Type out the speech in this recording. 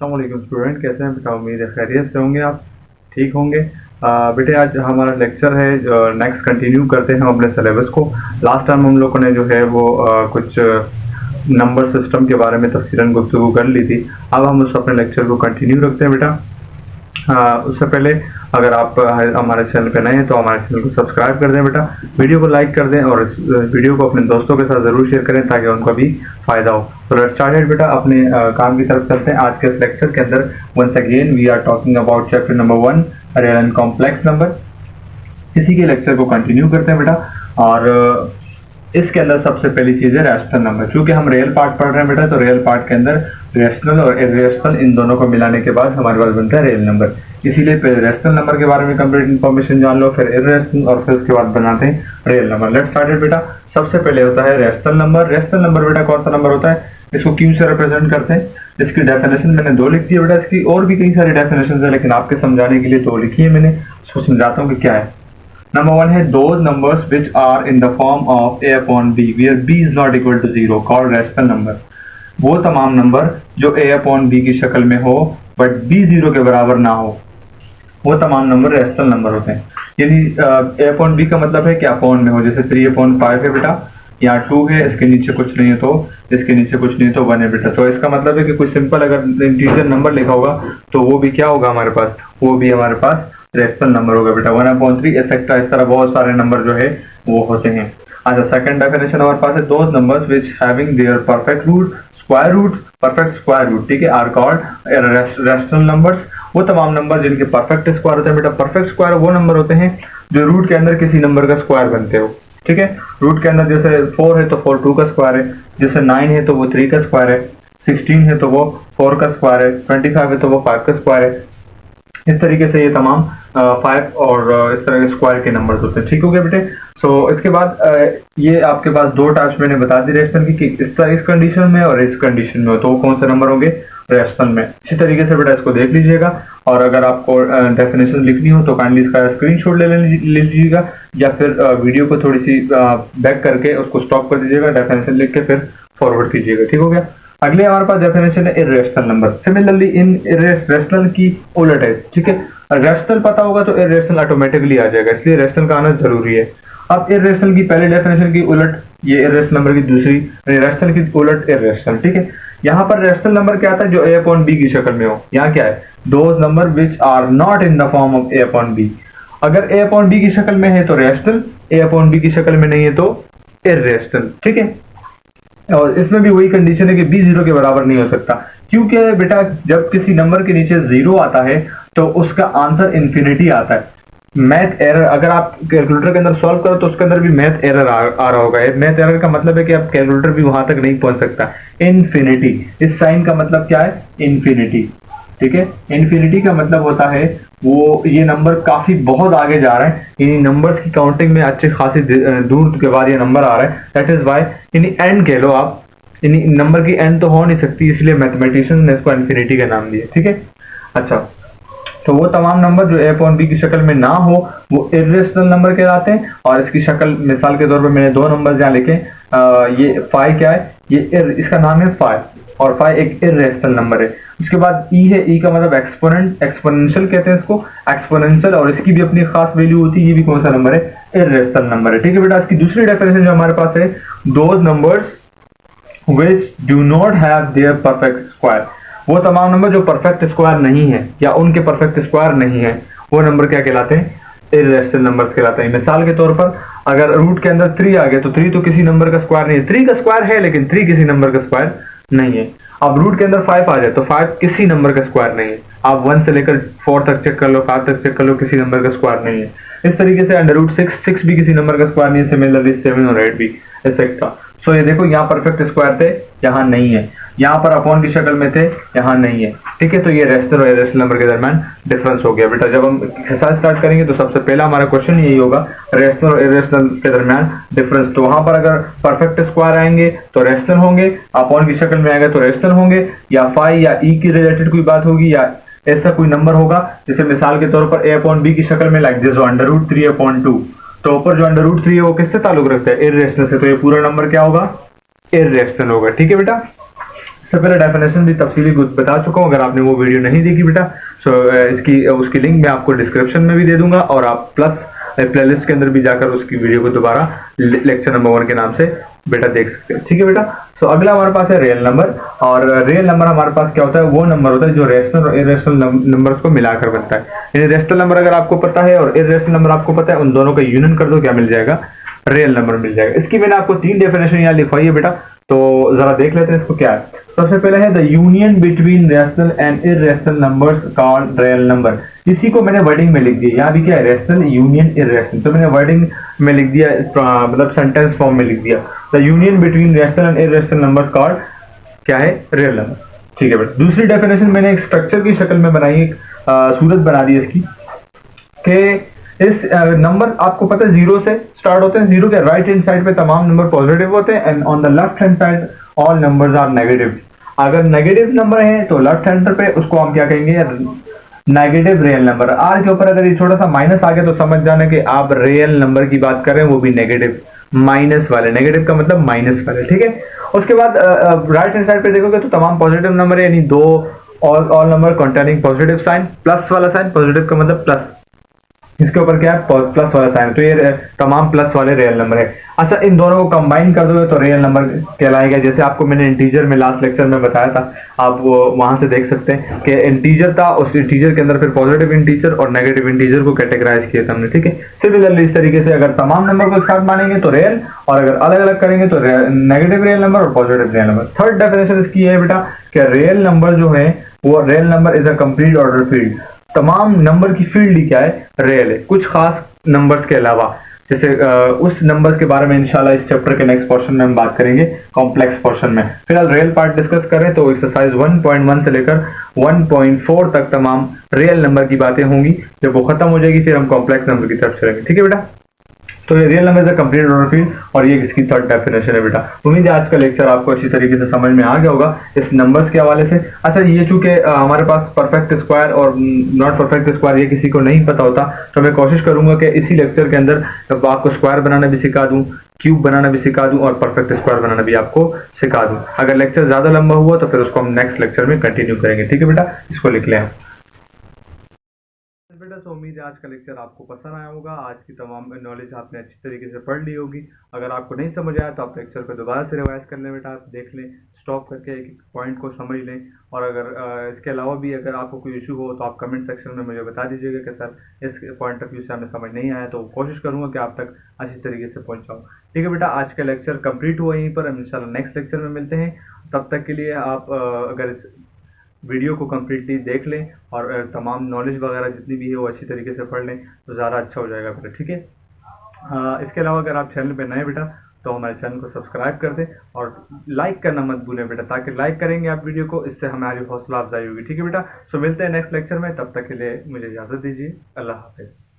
अस्सलाम वालेकुम स्टूडेंट, कैसे हैं बेटा? उम्मीद है खैरियत से होंगे, आप ठीक होंगे। बेटे आज हमारा लेक्चर है जो नेक्स्ट कंटिन्यू करते हैं अपने सिलेबस को। लास्ट टाइम हम लोगों ने जो है वो कुछ नंबर सिस्टम के बारे में तफसीलन गुफ्तगू कर ली थी। अब हम उस अपने लेक्चर को कंटिन्यू रखते हैं बेटा। उससे पहले अगर आप हमारे चैनल पे नए हैं तो हमारे चैनल को सब्सक्राइब कर दें बेटा, वीडियो को लाइक कर दें और इस वीडियो को अपने दोस्तों के साथ ज़रूर शेयर करें ताकि उनको भी फ़ायदा हो। तो लेट्स स्टार्ट बेटा, अपने काम की तरफ चलते हैं। आज के इस लेक्चर के अंदर once again we are talking about chapter number 1 real and complex number. इसी के लेक्चर को कंटिन्यू करते हैं बेटा। और इसके अंदर सबसे पहली चीज है रैशनल नंबर। चूंकि हम रियल पार्ट पढ़ रहे हैं बेटा, तो रियल पार्ट के अंदर रैशनल और इर्रेशनल इन दोनों को मिलाने के बाद हमारे पास बनता है रियल नंबर। इसीलिए पहले रैशनल नंबर के बारे में कंप्लीट इन्फॉर्मेशन जान लो, फिर इर्रेशनल और फिर उसके बाद बनाते हैं रियल नंबर। लेट्स स्टार्ट बेटा। सबसे पहले होता है रैशनल नंबर। रैशनल नंबर बेटा कौन सा नंबर होता है, इसको क्यों से रिप्रेजेंट करते हैं? इसकी डेफिनेशन मैंने 2 लिख दी है बेटा। इसकी और भी कई सारी डेफिनेशन है, लेकिन आपके समझाने के लिए 2 लिखी है मैंने, उसको समझाता हूँ कि क्या है। Number 1 है those numbers which are in the form of a upon b where b is not equal to 0 called rational number। वो तमाम नंबर जो a upon b की शक्ल में हो बट b 0 के बराबर ना हो, वो तमाम नंबर रैशनल नंबर होते हैं। यानी a upon b का मतलब है कि अपॉन में हो, जैसे 3/5 है बेटा, यहाँ 2 है, इसके नीचे कुछ नहीं है तो इसके नीचे कुछ नहीं है तो 1 है बेटा। तो इसका मतलब है कि कोई सिंपल अगर इंटीजर नंबर लिखा होगा तो वो भी क्या होगा हमारे पास, वो भी हमारे पास रैशनल नंबर होगा बेटा। 1/3 एसेक्ट्रा, इस तरह बहुत सारे नंबर जो है वो होते हैं। अच्छा, सेकंड डेफिनेशन हमारे पास है those numbers which having their perfect root square root perfect square root, ठीक है, आर कॉल्ड रैशनल नंबर्स। वो तमाम नंबर जिनके परफेक्ट स्क्वायर होते हैं बेटा। परफेक्ट स्क्वायर वो नंबर होते हैं जो रूट के अंदर किसी नंबर का स्क्वायर बनते हो, ठीक है। रूट के अंदर जैसे 4 है तो 4 2 का स्क्वायर है, जैसे 9 है तो वो 3 का स्क्वायर है, 16 है तो वो 4 का स्क्वायर है, 25 है तो वो 5 का स्क्वायर है। इस तरीके से ये तमाम 5 और इस तरह के स्क्वायर के नंबर्स होते हैं, ठीक हो गया बेटे। सो इसके बाद ये आपके पास 2 टाइप्स मैंने बता दी रैशनल की, इस कंडीशन में और इस कंडीशन में हो, तो वो कौन से नंबर होंगे, रैशनल में। इसी तरीके से बेटा इसको देख लीजिएगा, और अगर आपको डेफिनेशन लिखनी हो तो काइंडली इसका स्क्रीनशॉट ले लीजिएगा, या फिर वीडियो को थोड़ी सी बैक करके उसको स्टॉप कर दीजिएगा, डेफिनेशन लिख के फिर फॉरवर्ड कीजिएगा, ठीक हो गया। अगले हमारे पास डेफिनेशन है irrational number. Similarly in rational की उलट है, ठीक है। रैशनल पता होगा तो इर्रेशनल ऑटोमेटिकली आ जाएगा, इसलिए रैशनल का आना जरूरी है। अब इर्रेशनल की पहले डेफिनेशन की उलट ये इर्रेशनल नंबर की दूसरी, रैशनल की उलट इर्रेशनल, ठीक है। यहाँ पर रैशनल नंबर क्या आता है, जो a अपॉन b की शक्ल में हो। यहाँ क्या है, those number which are not in the form of a upon b। अगर a अपॉन b की शक्ल में है तो रैशनल, a अपॉन b की शक्ल में नहीं है तो इर्रेशनल, ठीक है। और इसमें भी वही कंडीशन है कि b 0 के बराबर नहीं हो सकता, क्योंकि बेटा जब किसी नंबर के नीचे 0 आता है तो उसका आंसर इंफिनिटी आता है। मैथ एरर अगर आप कैलकुलेटर के अंदर सॉल्व करो तो उसके अंदर भी मैथ एरर आ रहा होगा। मैथ एरर का मतलब है कि आप कैलकुलेटर भी वहां तक नहीं पहुंच सकता। इनफिनिटी, इस साइन का मतलब क्या है, इनफिनिटी, ठीक है। इनफिनिटी का मतलब होता है वो ये नंबर काफी बहुत आगे जा रहा है, यानी नंबर्स की काउंटिंग में अच्छे खासी दूर के बाद ये नंबर आ रहा है। दैट इज वाई, यानी एंड कह लो आप, यानी नंबर की एंड तो हो नहीं सकती, इसलिए मैथमेटिशियन ने इसको इनफिनिटी का नाम दिया, ठीक है। अच्छा, तो वो तमाम नंबर जो a अपॉन b की शक्ल में ना हो वो इर्रेशनल नंबर कहलाते हैं। और इसकी शक्ल मिसाल के तौर पर मैंने 2 नंबर यहाँ लिखे। ये फाइ क्या है, ये इसका नाम है फाइ, और फाइ एक इर्रेशनल नंबर है। उसके बाद ई है, ई का मतलब एक्सपोनेंट, एक्सपोनेंशियल कहते हैं इसको, एक्सपोनेंशियल, और इसकी भी अपनी खास वैल्यू होती है। ये भी कौन सा नंबर है, इर्रेशनल नंबर है, ठीक है बेटा। इसकी दूसरी डेफिनेशन जो हमारे पास है, those numbers which do not have their perfect square. वो तमाम नंबर जो परफेक्ट स्क्वायर नहीं है या उनके परफेक्ट स्क्वायर नहीं है, वो नंबर क्या कहलाते हैं, इर्रेशनल नंबर्स कहलाते हैं। मिसाल के तौर पर अगर रूट के अंदर 3 आ गया तो 3 तो किसी नंबर का स्क्वायर नहीं है, 3 का स्क्वायर है लेकिन 3 किसी नंबर का स्क्वायर नहीं है। अब रूट के अंदर 5 आ जाए तो 5 किसी नंबर का स्क्वायर नहीं है। आप 1 से लेकर 4 तक चेक कर लो, 5 तक चेक कर लो, किसी नंबर का स्क्वायर नहीं है। इस तरीके से अंडर रूट 6 भी किसी नंबर का स्क्वायर नहीं है। सिमिलरली 7 और 8 भी, एक्सेट्रा। सो ये देखो, यहाँ परफेक्ट स्क्वायर थे, यहाँ नहीं है। यहाँ पर अपॉन की शक्ल में थे, यहाँ नहीं है, ठीक है। तो ये रैशनल और इर्रेशनल नंबर के दरमियान डिफरेंस हो गया बेटा। जब हम एक्सरसाइज स्टार्ट करेंगे तो सबसे पहला हमारा क्वेश्चन यही होगा, रैशनल और इर्रेशनल के दरमियान डिफरेंस। तो वहां पर अगर परफेक्ट स्क्वायर आएंगे तो रैशनल होंगे, अपॉन की शक्ल में आएगा तो रैशनल होंगे, या फाइ या ई की रिलेटेड कोई बात होगी, या ऐसा कोई नंबर होगा जैसे मिसाल के तौर पर a अपॉन b की शक्ल में लाइक दिस अंडर रूट 3/2, तो ऊपर जो अंडर रूट 3 है वो किससे ताल्लुक रखता है, इर्रेशनल से। तो ये पूरा नंबर क्या होगा, इर्रेशनल होगा, ठीक है बेटा। इससे पहले डेफिनेशन भी तफसीली कुछ बता चुका हूँ, अगर आपने वो वीडियो नहीं देखी बेटा सो इसकी उसकी लिंक मैं आपको डिस्क्रिप्शन में भी दे दूंगा, और आप प्लस प्लेलिस्ट के अंदर भी जाकर उसकी वीडियो को दोबारा लेक्चर नंबर 1 के नाम से बेटा देख सकते हैं। ठीक है बेटा। सो अगला हमारे पास है रियल नंबर, और रियल नंबर हमारे पास क्या होता है, वो नंबर होता है जो रेशनल और इरेशनल नंबर्स को मिलाकर बनता है। यानी रेशनल नंबर अगर आपको पता है और इरेशनल नंबर आपको पता है, उन दोनों का यूनियन कर दो, क्या मिल जाएगा, रियल नंबर मिल जाएगा। इसकी मैंने आपको 3 डेफिनेशन यहाँ लिखवाई है बेटा, तो जरा देख लेते हैं इसको क्या है। सबसे पहले है the union between rational and irrational numbers called real number. इसी को मैंने वर्डिंग में लिख दिया, यहाँ भी क्या है, रेशनल यूनियन इरेशनल, तो मैंने वर्डिंग में लिख दिया, मतलब सेंटेंस फॉर्म में लिख दिया, the union between rational and irrational numbers called क्या है, रियल नंबर। ठीक है बेटा। दूसरी डेफिनेशन मैंने एक स्ट्रक्चर की शक्ल में बनाई, एक सूरत बना दी इसकी, कि इस नंबर आपको पता है 0 से स्टार्ट होते हैं, 0 के राइट हैंड साइड पे तमाम नंबर पॉजिटिव होते हैं, and on the left hand side all numbers are negative. अगर नेगेटिव नंबर है तो लेफ्ट हैंड पे उसको हम क्या कहेंगे, नेगेटिव रियल नंबर। आर के ऊपर अगर ये छोटा सा माइनस आ गया तो समझ जाना कि आप रियल नंबर की बात कर रहे हैं, वो भी नेगेटिव, माइनस वाले, नेगेटिव का मतलब माइनस वाले। ठीक है। उसके बाद राइट हैंड साइड पे देखोगे तो तमाम पॉजिटिव नंबर है, यानी those all number containing positive sign, plus वाला साइन, पॉजिटिव का मतलब प्लस, इसके ऊपर क्या है, प्लस वाला साइन, तो ये तमाम प्लस वाले रियल नंबर है। अच्छा, इन दोनों को कंबाइन कर दोगे तो रियल नंबर कहलाएगा। जैसे आपको मैंने इंटीजर में लास्ट लेक्चर में बताया था, आप वो वहां से देख सकते हैं कि इंटीजर था, उस इंटीजर के अंदर फिर पॉजिटिव इंटीजर और नेगेटिव इंटीजर को कैटेगराइज किया था हमने। ठीक है। सिमिलरली इस तरीके से अगर तमाम नंबर को एक साथ मानेंगे तो रियल, और अगर अलग अलग करेंगे तो नेगेटिव रियल नंबर और positive real number. Third definition इसकी है बेटा कि रियल नंबर जो है वो real number is a complete order field. तमाम नंबर की फील्ड ही क्या है, रियल है, कुछ खास नंबर्स के अलावा। जैसे उस नंबर्स के बारे में इंशाल्लाह इस चैप्टर के नेक्स्ट पोर्शन में हम बात करेंगे, कॉम्प्लेक्स पोर्शन में। फिलहाल रियल पार्ट डिस्कस करें तो एक्सरसाइज 1.1 से लेकर 1.4 तक तमाम रियल नंबर की बातें होंगी। जब वो खत्म हो जाएगी फिर हम कॉम्प्लेक्स नंबर की तरफ चलेंगे। ठीक है बेटा। तो ये real number is a complete order field, और ये इसकी थर्ड डेफिनेशन है बेटा। उम्मीद है आज का लेक्चर आपको अच्छी तरीके से समझ में आ गया होगा इस नंबर्स के हवाले से। अच्छा, ये चूंकि हमारे पास परफेक्ट स्क्वायर और नॉट परफेक्ट स्क्वायर ये किसी को नहीं पता होता, तो मैं कोशिश करूंगा कि इसी लेक्चर के अंदर आपको स्क्वायर बनाना भी सिखा दूं, क्यूब बनाना भी सिखा दूं, और परफेक्ट स्क्वायर बनाना भी आपको सिखा दूं। अगर लेक्चर ज्यादा लंबा हुआ तो फिर उसको हम नेक्स्ट लेक्चर में कंटिन्यू करेंगे। ठीक है बेटा, इसको लिख लें बेटा। तो उम्मीद है आज का लेक्चर आपको पसंद आया होगा, आज की तमाम नॉलेज आपने अच्छी तरीके से पढ़ ली होगी। अगर आपको नहीं समझ आया तो आप लेक्चर को दोबारा से रिवाइज कर लें बेटा, आप देख लें, स्टॉप करके एक एक पॉइंट को समझ लें। और अगर इसके अलावा भी अगर आपको कोई इशू हो तो आप कमेंट सेक्शन में मुझे बता दीजिएगा कि सर इस पॉइंट ऑफ व्यू से हमें समझ नहीं आया, तो कोशिश करूँगा कि आप तक अच्छी तरीके से पहुँचाऊँ। ठीक है बेटा, आज का लेक्चर कंप्लीट हुआ यहीं पर, हम इंशाल्लाह नेक्स्ट लेक्चर में मिलते हैं। तब तक के लिए आप अगर इस वीडियो को कम्प्लीटली देख लें और तमाम नॉलेज वगैरह जितनी भी है वो अच्छी तरीके से पढ़ लें तो ज़्यादा अच्छा हो जाएगा बेटा। ठीक है। इसके अलावा अगर आप चैनल पे नए बेटा तो हमारे चैनल को सब्सक्राइब कर दें और लाइक करना मत भूलें बेटा, ताकि लाइक करेंगे आप वीडियो को, इससे हमारी हौसला अफजाई होगी। ठीक है बेटा। सो मिलते हैं नेक्स्ट लेक्चर में, तब तक के लिए मुझे इजाज़त दीजिए। अल्लाह हाफिज़।